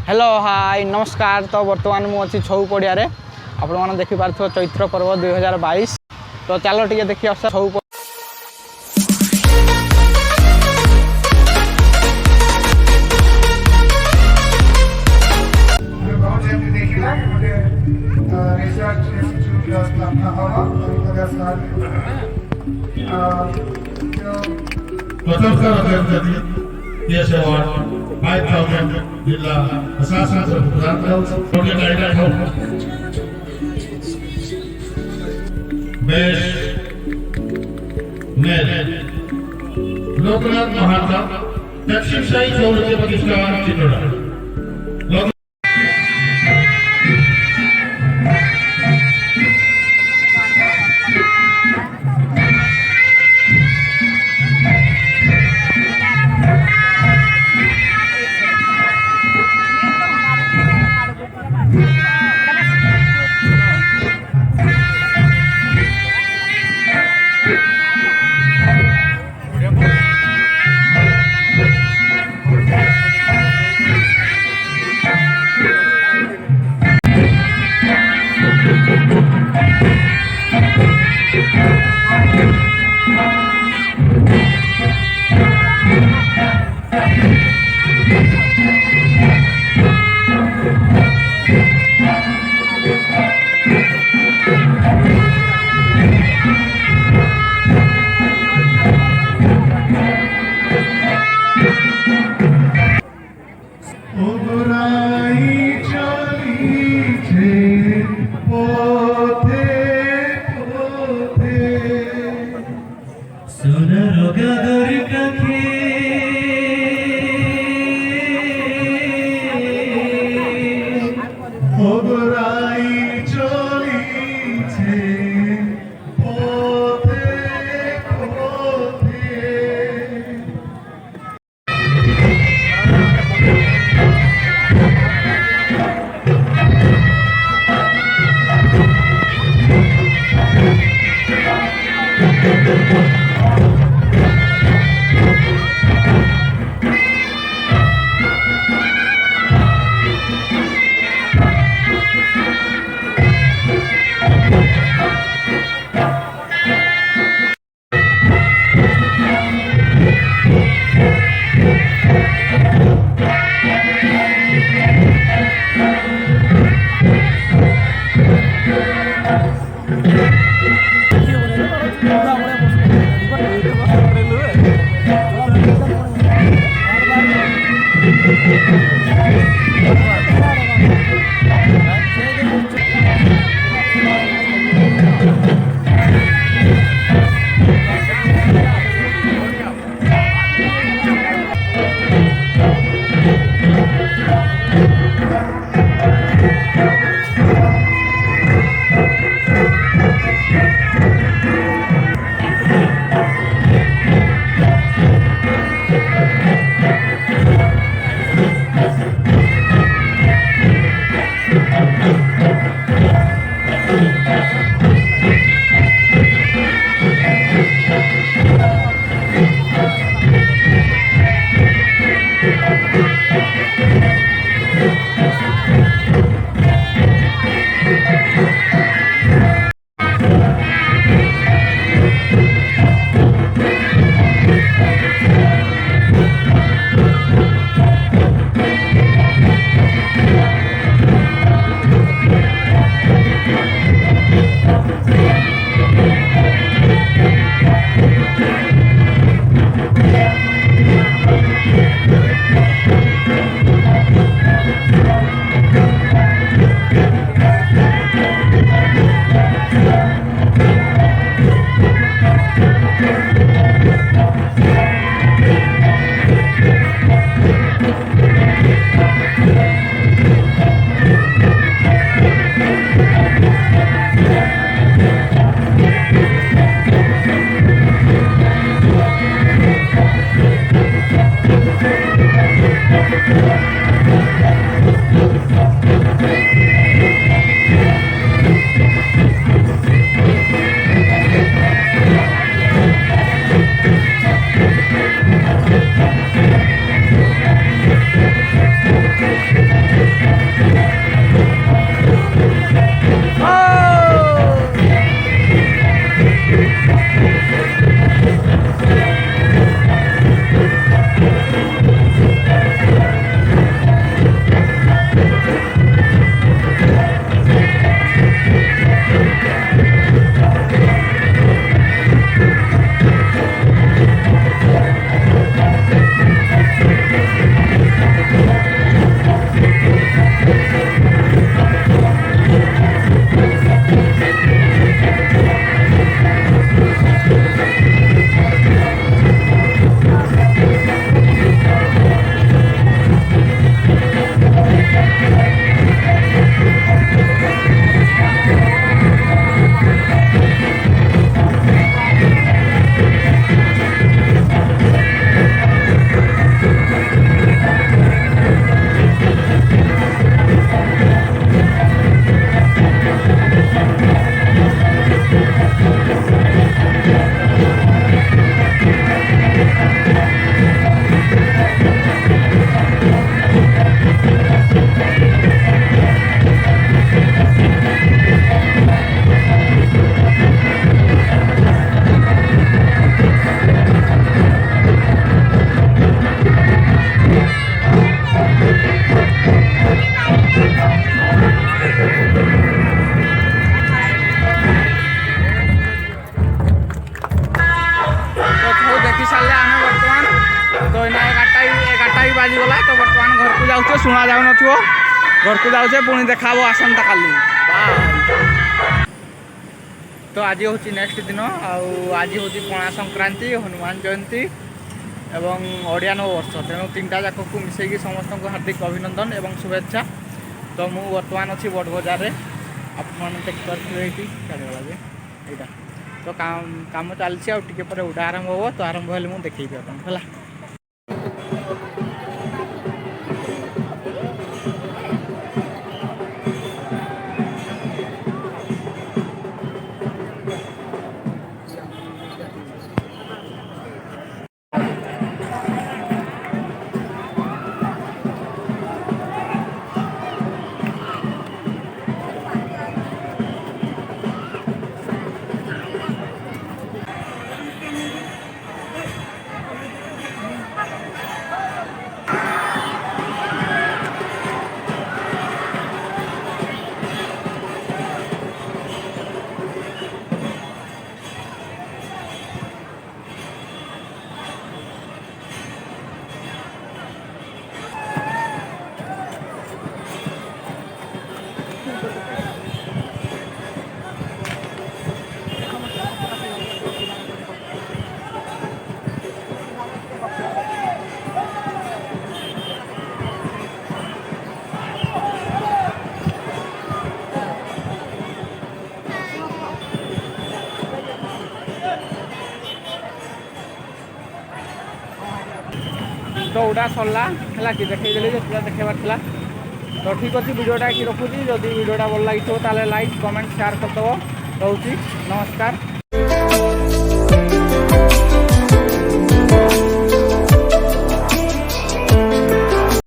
Hello hi नमस्कार। तो बर्तमान मुझे छऊ पड़िया आपण मैंने देखिपार चैत्र पर्व 2022। तो चलो टे देखिए छऊ Yes, award 5,000 Jilla Assassin Project Item Best Male Loknath Mahanta Dakshin Sai Chauu Pakistan Chittoor जाऊे शुणा जाऊ न घर को जाऊे पुणी देखा आसंता काली तो आज हूँ नेक्स्ट दिन आज हूँ पणा संक्रांति हनुमान जयंती एवं ओडिया नववर्ष तेणु तीनटा जाक को मिसेकी समस्त को हार्दिक अभिनंदन एवं शुभेच्छा। तो मु बर्तमान अच्छी बड़ बजार में आपने देखिए यहाँ तो काम चलती आगे उड़ा आरंभ हो तो आरंभ हेल्ले मुझे देखी आपको है। तो उड़ा सरला है कि देखदेली जो पूरा देखार था। तो ठीक अच्छे वीडियोटा कि रखुची जदि वीडियोटा भल लगी तो लाइक कमेंट शेयर करदेव। रोची नमस्कार।